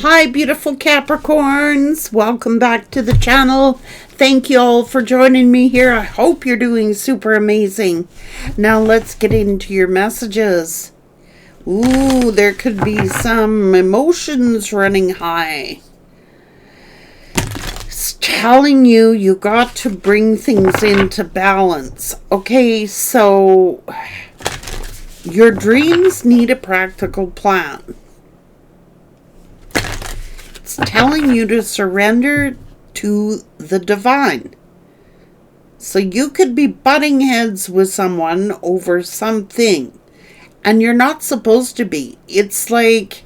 Hi, beautiful Capricorns. Welcome back to the channel. Thank you all for joining me here. I hope you're doing super amazing. Now let's get into your messages. Ooh, there could be some emotions running high. It's telling you got to bring things into balance. Okay, so your dreams need a practical plan. It's telling you to surrender to the divine. So you could be butting heads with someone over something, and you're not supposed to be. It's like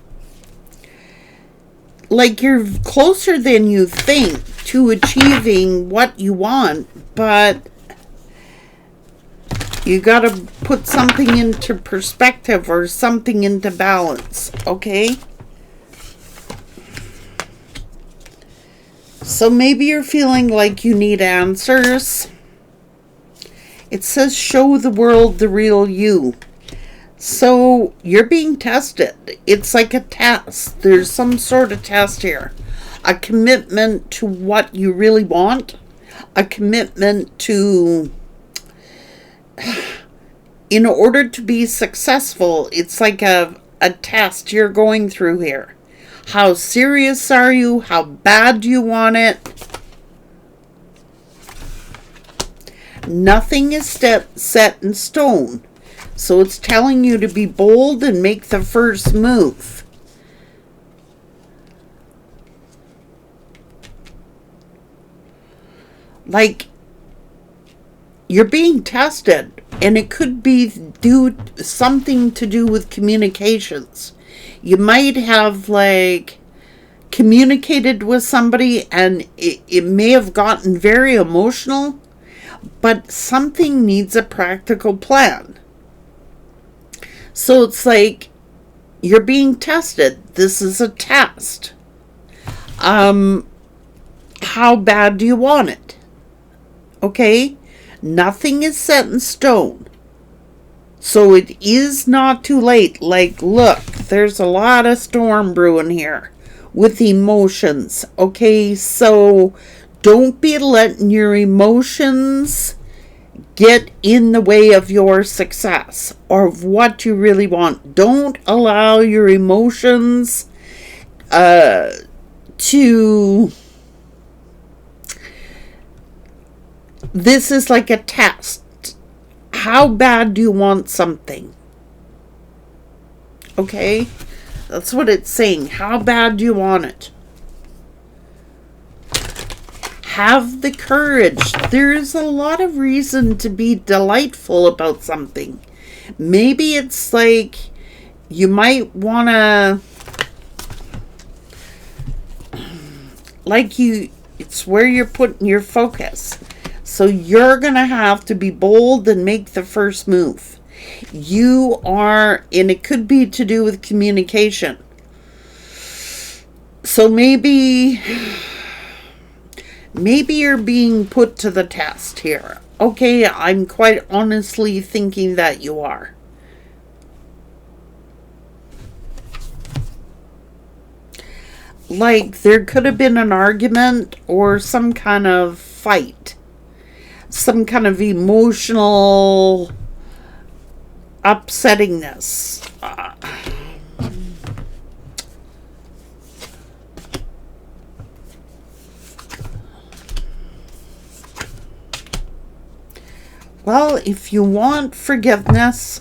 you're closer than you think to achieving what you want, but you got to put something into perspective or something into balance, okay? So maybe you're feeling like you need answers. It says show the world the real you. So you're being tested. It's like a test. There's some sort of test here. A commitment to what you really want. A commitment to, in order to be successful, it's like a test you're going through here. How serious are you? How bad do you want it? Nothing is set in stone. So it's telling you to be bold and make the first move. Like, you're being tested, and it could be something to do with communications. You might have communicated with somebody and it may have gotten very emotional, but something needs a practical plan. So it's like you're being tested. This is a test. How bad do you want it? Okay? Nothing is set in stone. So it is not too late. Look, there's a lot of storm brewing here with emotions. Okay, so don't be letting your emotions get in the way of your success or of what you really want. Don't allow your emotions to... This is like a test. How bad do you want something? Okay? That's what it's saying. How bad do you want it? Have the courage. There is a lot of reason to be delightful about something. Maybe it's like you might want to... It's where you're putting your focus. So you're going to have to be bold and make the first move. You are, and it could be to do with communication. So maybe you're being put to the test here. Okay, I'm quite honestly thinking that you are. There could have been an argument or some kind of fight. Some kind of emotional upsettingness. Well, if you want forgiveness,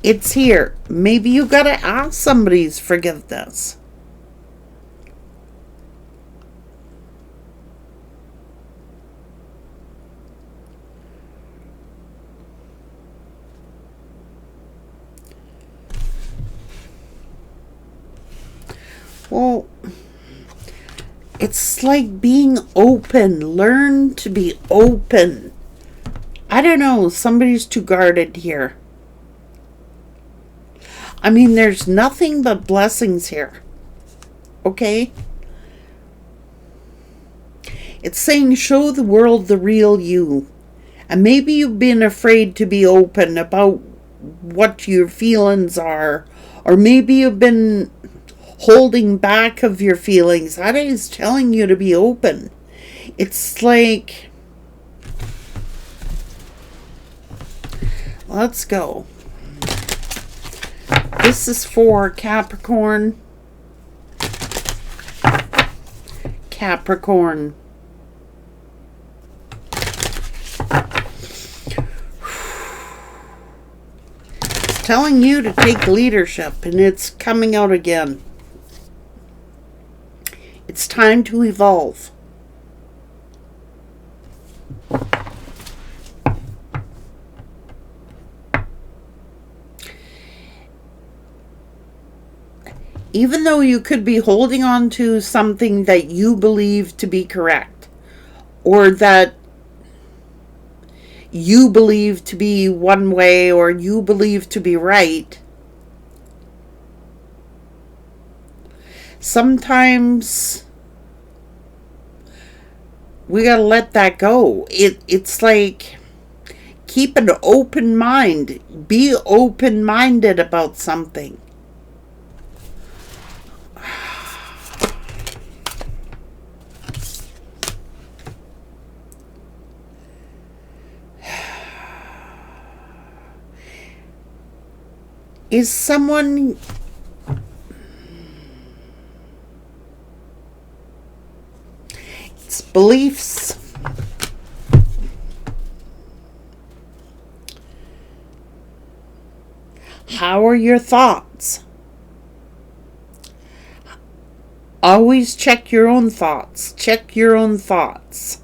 it's here. Maybe you gotta ask somebody's forgiveness. Well, it's like being open. Learn to be open. I don't know. Somebody's too guarded here. I mean, there's nothing but blessings here. Okay? It's saying show the world the real you. And maybe you've been afraid to be open about what your feelings are. Or maybe you've been holding back of your feelings. That is telling you to be open. It's like, let's go. This is for Capricorn. Capricorn. It's telling you to take leadership, and it's coming out again. It's time to evolve. Even though you could be holding on to something that you believe to be correct, or that you believe to be one way, or you believe to be right, sometimes we gotta let that go. It's like, keep an open mind. Be open-minded about something. Is someone... It's beliefs. How are your thoughts? Always check your own thoughts. Check your own thoughts.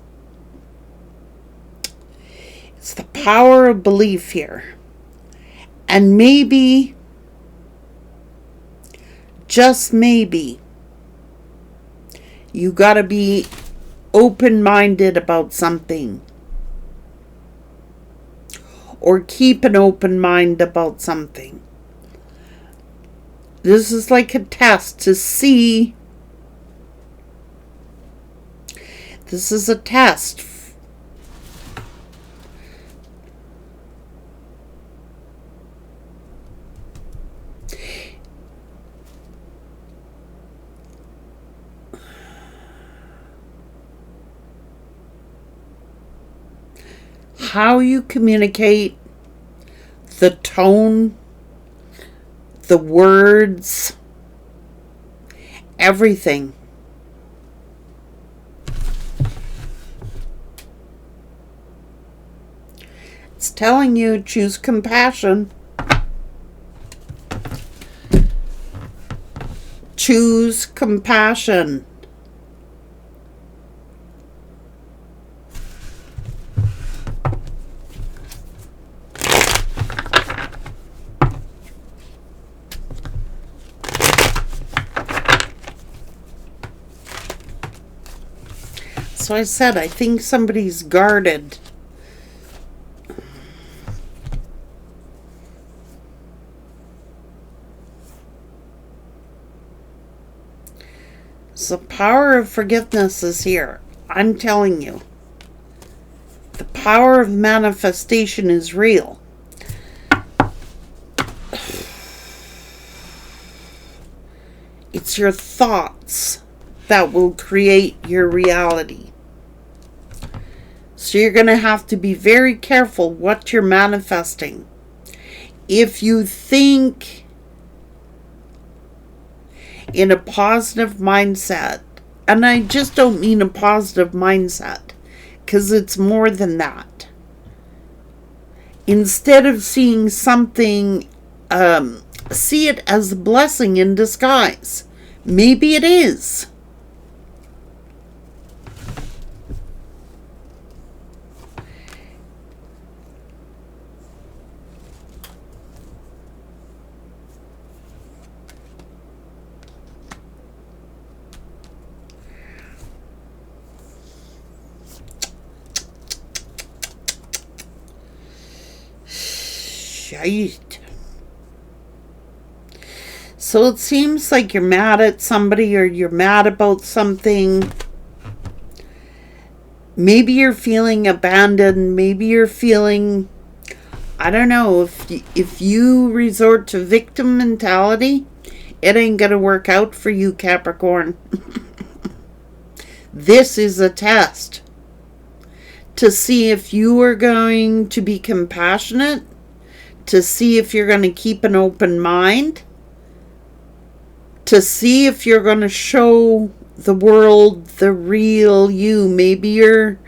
It's the power of belief here. And maybe, just maybe, you gotta be open-minded about something. Or keep an open mind about something. This is like a test to see. This is a test. How you communicate, the tone, the words, everything. It's telling you, choose compassion. Choose compassion. So I said, I think somebody's guarded. So the power of forgiveness is here. I'm telling you. The power of manifestation is real. It's your thoughts that will create your reality. So you're going to have to be very careful what you're manifesting. If you think in a positive mindset, and I just don't mean a positive mindset, because it's more than that. Instead of seeing something, see it as a blessing in disguise. Maybe it is. Shite. So it seems like you're mad at somebody, or you're mad about something. Maybe you're feeling abandoned. Maybe you're feeling, I don't know, if you resort to victim mentality, it ain't gonna work out for you, Capricorn. This is a test to see if you are going to be compassionate, to see if you're going to keep an open mind, to see if you're going to show the world the real you. Maybe you're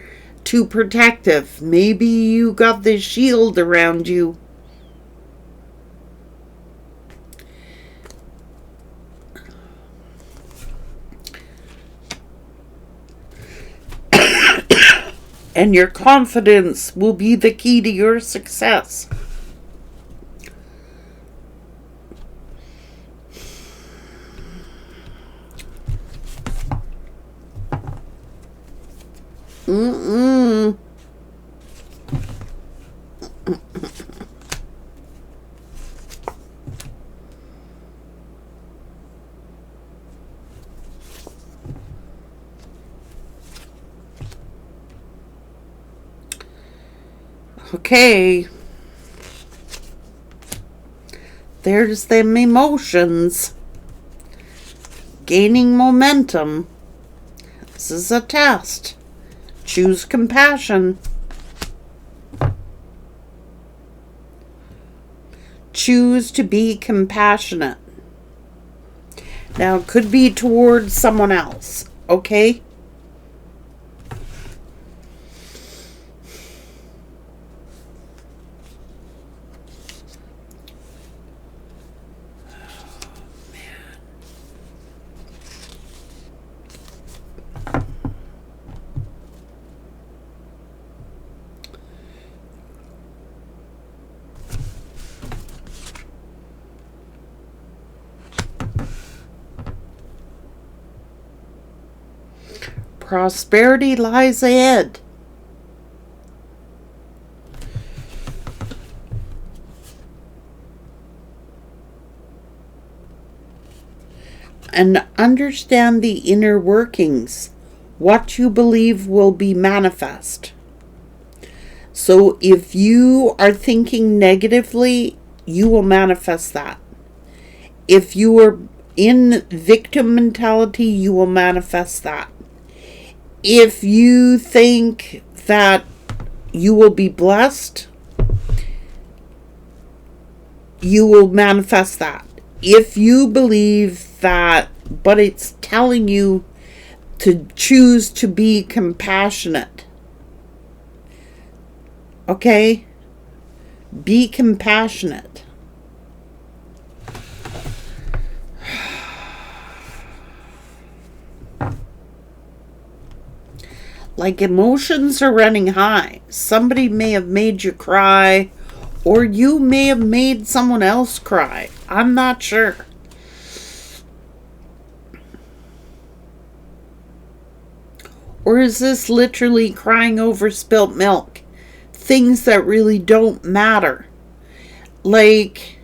too protective. Maybe you got this shield around you. And your confidence will be the key to your success. Okay. There's them emotions gaining momentum. This is a test. Choose compassion. Choose to be compassionate. Now, it could be towards someone else, okay? Prosperity lies ahead. And understand the inner workings. What you believe will be manifest. So if you are thinking negatively, you will manifest that. If you are in victim mentality, you will manifest that. If you think that you will be blessed, you will manifest that. If you believe that, but it's telling you to choose to be compassionate. Okay? Be compassionate. Like, emotions are running high. Somebody may have made you cry, or you may have made someone else cry. I'm not sure. Or is this literally crying over spilt milk? Things that really don't matter. Like,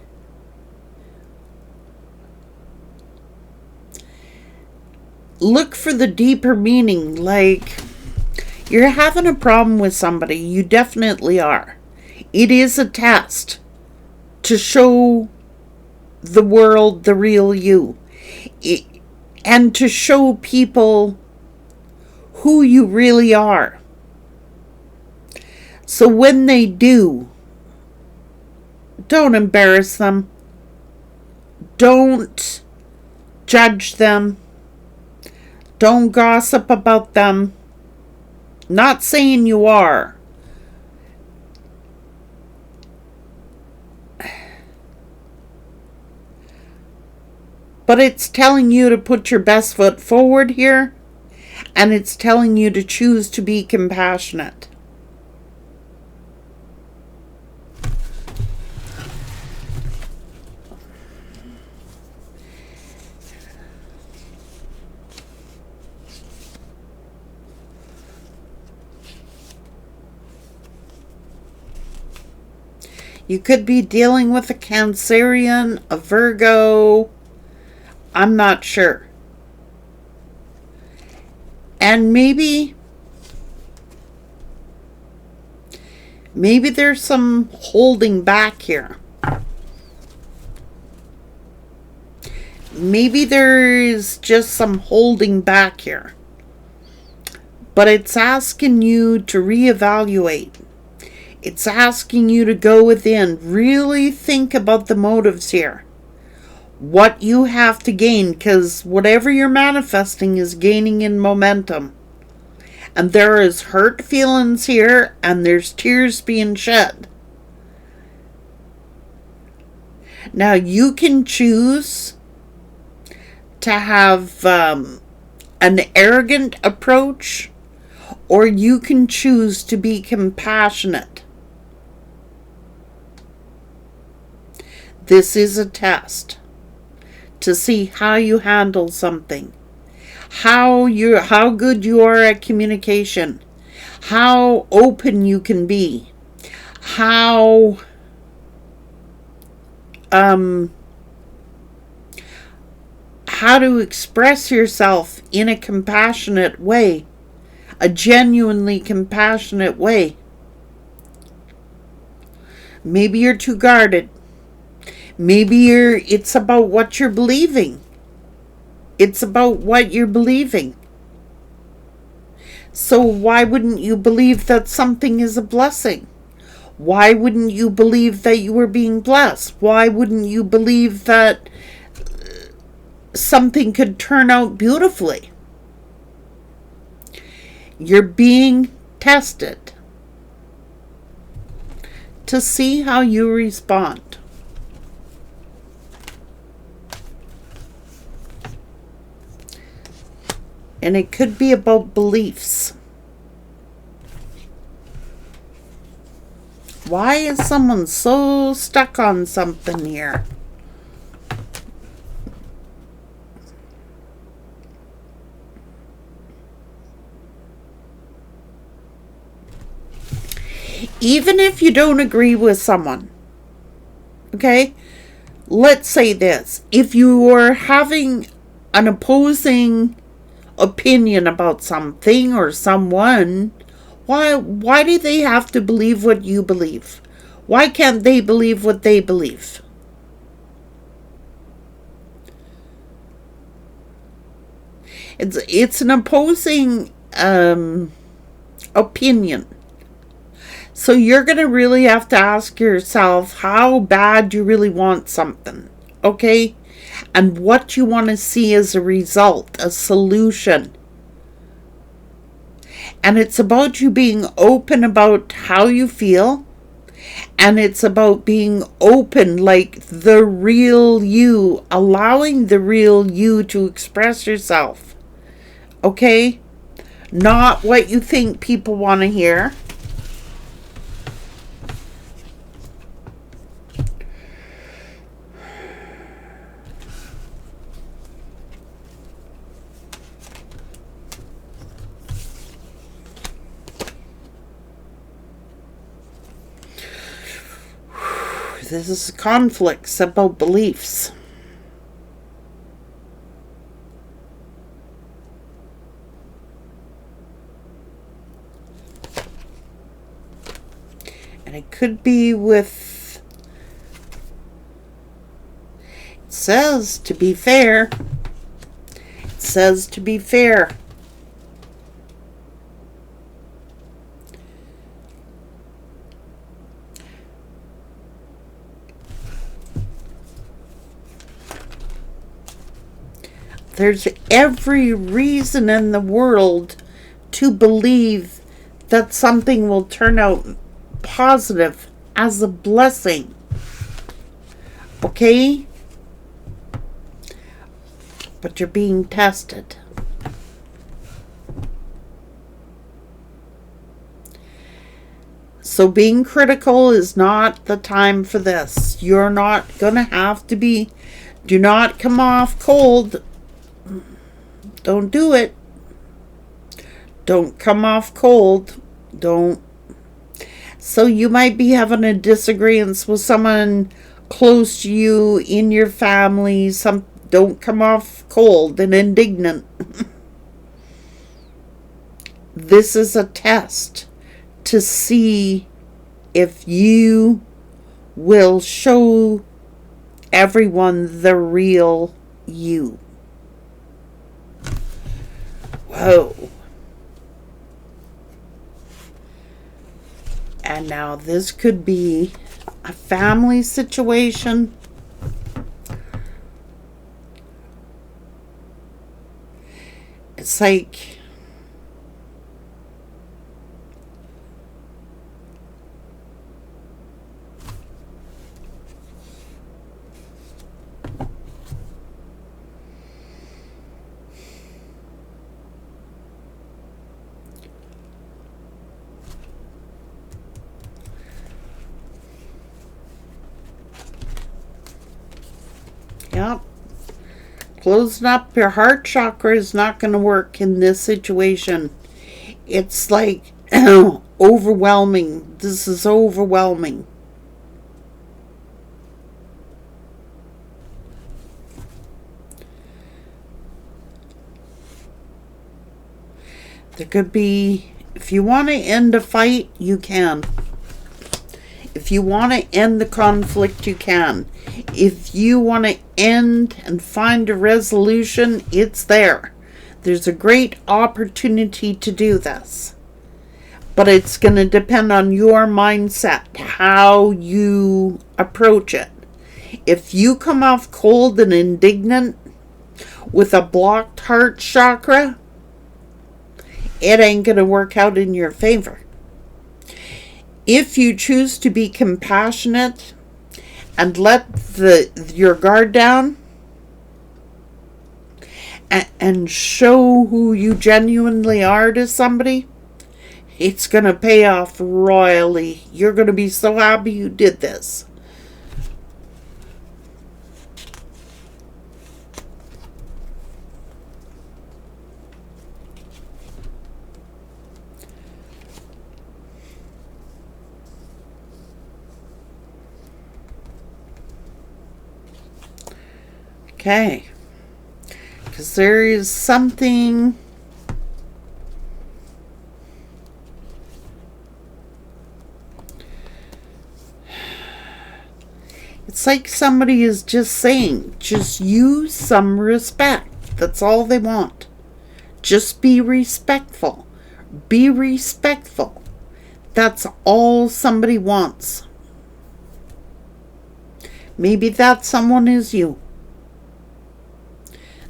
look for the deeper meaning. Like, you're having a problem with somebody. You definitely are. It is a test to show the world the real you. And to show people who you really are. So when they do, don't embarrass them. Don't judge them. Don't gossip about them. Not saying you are. But it's telling you to put your best foot forward here. And it's telling you to choose to be compassionate. You could be dealing with a Cancerian, a Virgo. I'm not sure. And maybe there's some holding back here. maybe there's just some holding back here. But it's asking you to reevaluate. It's asking you to go within, really think about the motives here. What you have to gain, because whatever you're manifesting is gaining in momentum. And there is hurt feelings here, and there's tears being shed. Now you can choose to have an arrogant approach, or you can choose to be compassionate. This is a test to see how you handle something, how good you are at communication, how open you can be, how to express yourself in a compassionate way, a genuinely compassionate way. Maybe you're too guarded. Maybe it's about what you're believing. It's about what you're believing. So why wouldn't you believe that something is a blessing? Why wouldn't you believe that you were being blessed? Why wouldn't you believe that something could turn out beautifully? You're being tested to see how you respond. And it could be about beliefs. Why is someone so stuck on something here? Even if you don't agree with someone, okay? Let's say this. If you are having an opposing opinion about something or someone, why do they have to believe what you believe? Why can't they believe what they believe? It's an opposing opinion. So you're going to really have to ask yourself how bad you really want something, okay? And what you want to see as a result, a solution. And it's about you being open about how you feel. And it's about being open, like the real you, allowing the real you to express yourself. Okay? Not what you think people want to hear. This is conflicts about beliefs. And it could be with, it says to be fair. It says to be fair. There's every reason in the world to believe that something will turn out positive as a blessing. Okay? But you're being tested. So being critical is not the time for this. You're not going to have to be. Do not come off cold. Don't do it. Don't come off cold. Don't. So you might be having a disagreement with someone close to you in your family. Don't come off cold and indignant. This is a test to see if you will show everyone the real you. Whoa. And now this could be a family situation. It's like yep. Closing up your heart chakra is not going to work in this situation. It's like overwhelming. This is overwhelming. There could be, if you want to end a fight, you can. If you want to end the conflict, you can. If you want to end and find a resolution, it's there. There's a great opportunity to do this. But it's going to depend on your mindset, how you approach it. If you come off cold and indignant with a blocked heart chakra, it ain't going to work out in your favor. If you choose to be compassionate and let your guard down and show who you genuinely are to somebody, it's going to pay off royally. You're going to be so happy you did this. Okay, because there is something it's like somebody is just saying, just use some respect. That's all they want. Just be respectful. Be respectful. That's all somebody wants. Maybe that someone is you.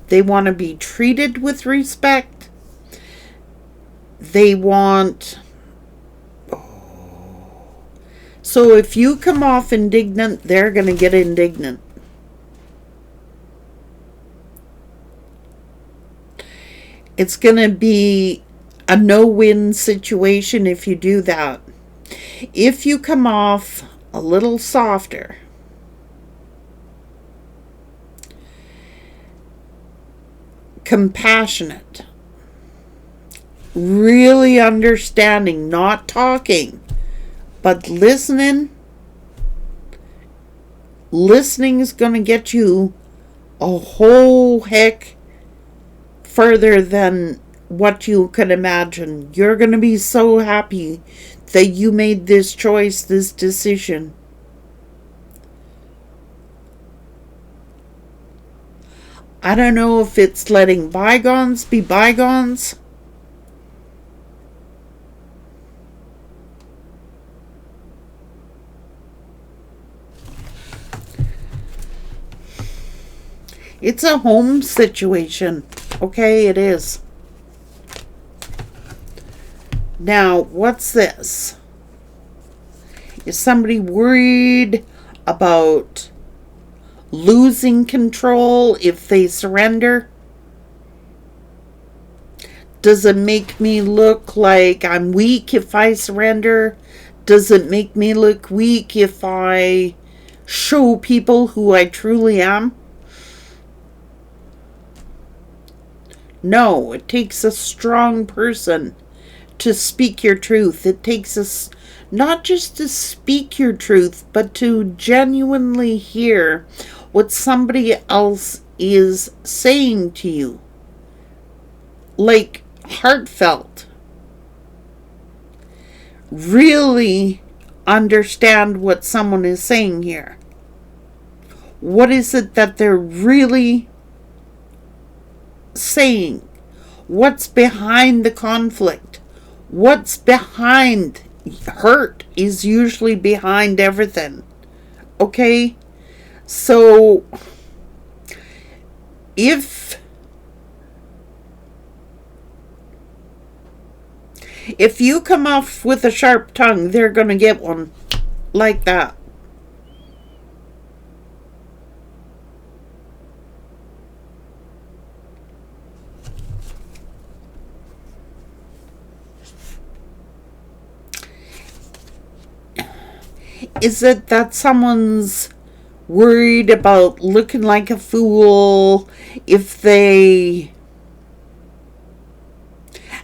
They want to be treated with respect. They want... So if you come off indignant, they're going to get indignant. It's going to be a no-win situation if you do that. If you come off a little softer, compassionate, really understanding, not talking, but listening. Listening is going to get you a whole heck further than what you could imagine. You're going to be so happy that you made this choice, this decision. I don't know if it's letting bygones be bygones. It's a home situation. Okay, it is. Now, what's this? Is somebody worried about losing control if they surrender? Does it make me look like I'm weak if I surrender? Does it make me look weak if I show people who I truly am? No, it takes a strong person to speak your truth. It takes us not just to speak your truth, but to genuinely hear what somebody else is saying to you. Like heartfelt. Really understand what someone is saying here. What is it that they're really saying? What's behind the conflict? What's behind? Hurt is usually behind everything. Okay? So, if you come off with a sharp tongue, they're going to get one like that. Is it that someone's worried about looking like a fool if they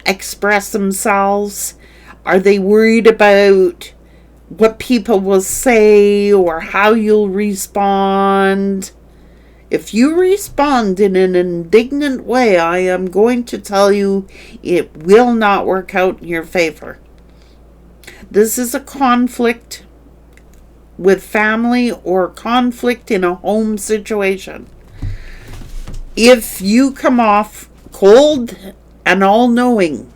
express themselves? Are they worried about what people will say or how you'll respond? If you respond in an indignant way, I am going to tell you it will not work out in your favor. This is a conflict with family or conflict in a home situation. If you come off cold and all-knowing,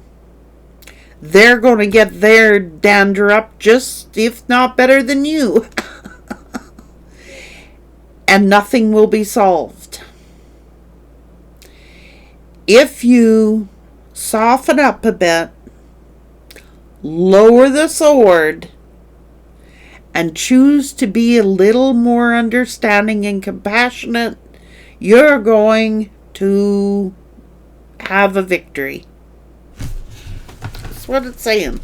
they're going to get their dander up just, if not better than you. And nothing will be solved. If you soften up a bit, lower the sword, and choose to be a little more understanding and compassionate, you're going to have a victory. That's what it's saying.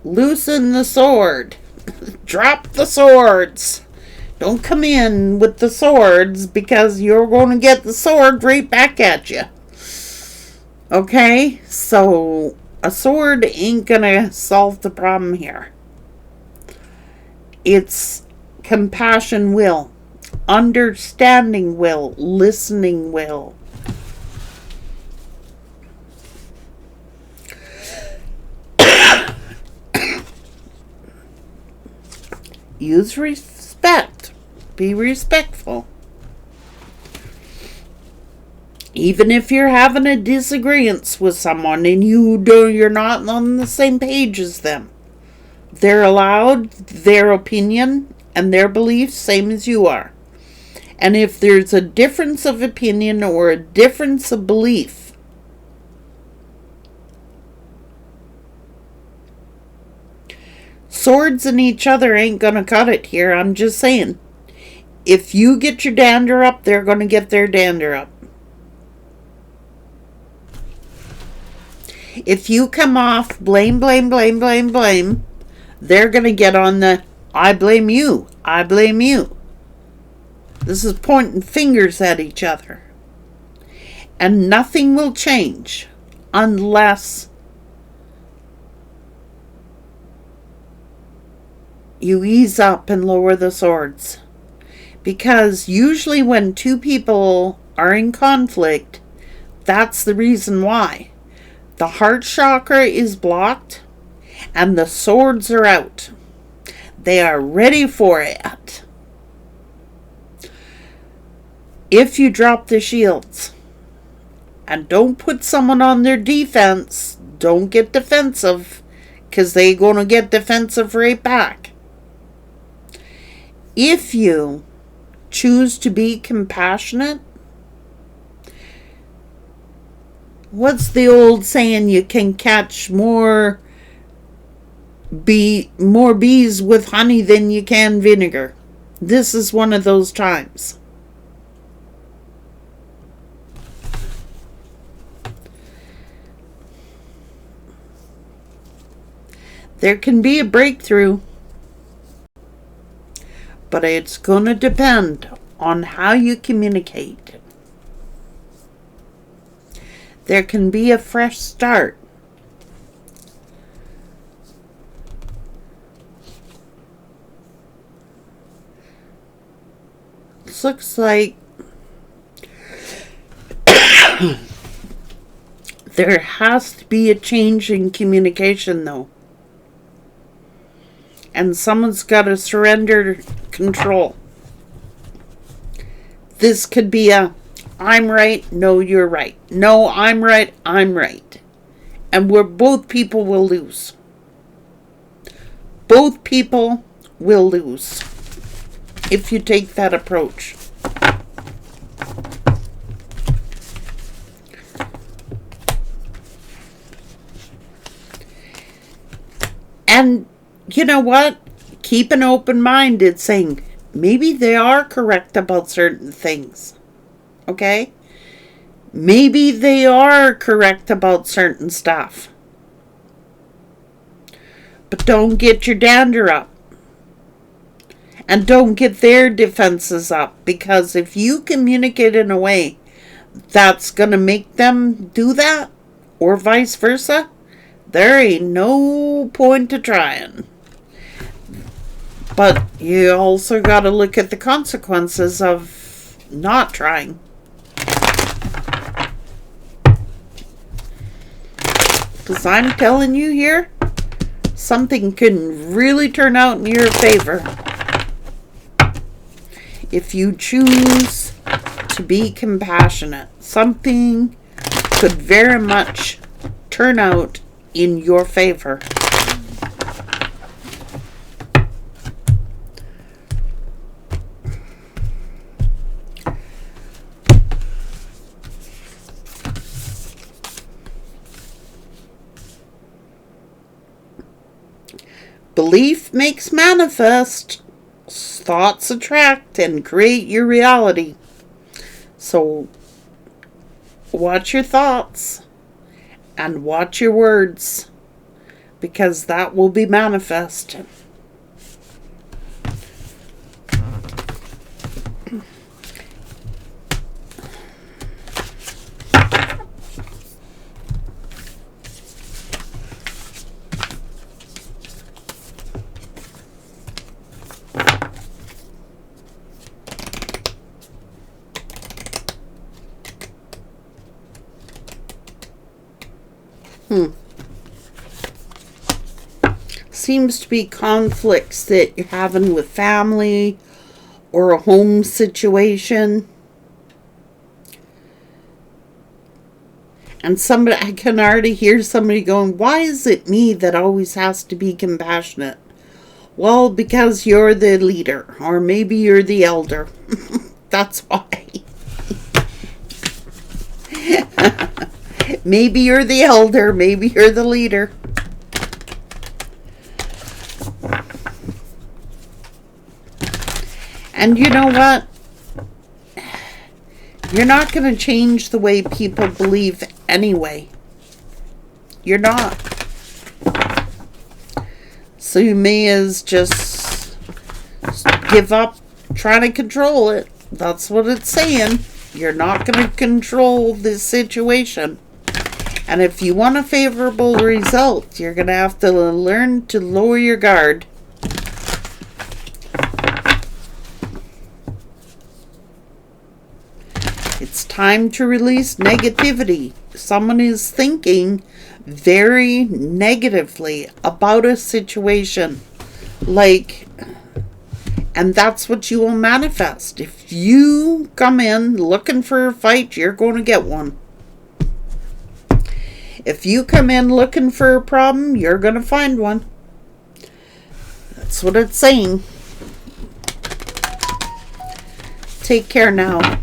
Loosen the sword. Drop the swords. Don't come in with the swords, because you're going to get the sword right back at you. Okay, so a sword ain't gonna solve the problem here. It's compassion will, understanding will, listening will. Use respect. Be respectful. Even if you're having a disagreement with someone and you're not on the same page as them, they're allowed their opinion and their beliefs same as you are. And if there's a difference of opinion or a difference of belief, swords in each other ain't gonna cut it here. I'm just saying. If you get your dander up, they're gonna get their dander up. If you come off blame, they're going to get on the I blame you. This is pointing fingers at each other. And nothing will change unless you ease up and lower the swords. Because usually when two people are in conflict, that's the reason why. The heart chakra is blocked and the swords are out. They are ready for it. If you drop the shields and don't put someone on their defense, don't get defensive, because they're going to get defensive right back. If you choose to be compassionate, what's the old saying? You can catch more bees with honey than you can vinegar. This is one of those times. There can be a breakthrough, but it's going to depend on how you communicate. There can be a fresh start. This looks like there has to be a change in communication, though. and someone's got to surrender control. This could be a, I'm right, no, you're right. No, I'm right, I'm right. And both people will lose. Both people will lose if you take that approach. And you know what? Keep an open mind. It's saying maybe they are correct about certain things. Okay? Maybe they are correct about certain stuff. But don't get your dander up. And don't get their defenses up. Because if you communicate in a way that's going to make them do that, or vice versa, there ain't no point to trying. But you also got to look at the consequences of not trying. Because I'm telling you here, something can really turn out in your favor if you choose to be compassionate. Something could very much turn out in your favor. Belief makes manifest. Thoughts attract and create your reality. So watch your thoughts and watch your words, because that will be manifest. Seems to be conflicts that you're having with family or a home situation. And I can already hear somebody going, why is it me that always has to be compassionate? Well, because you're the leader, or maybe you're the elder. That's why. Maybe you're the elder, maybe you're the leader. And you know what? You're not going to change the way people believe anyway. You're not. So you may as just give up trying to control it. That's what it's saying. You're not going to control this situation. And if you want a favorable result, you're going to have to learn to lower your guard. It's time to release negativity. Someone is thinking very negatively about a situation. And that's what you will manifest. If you come in looking for a fight, you're going to get one. If you come in looking for a problem, you're going to find one. That's what it's saying. Take care now.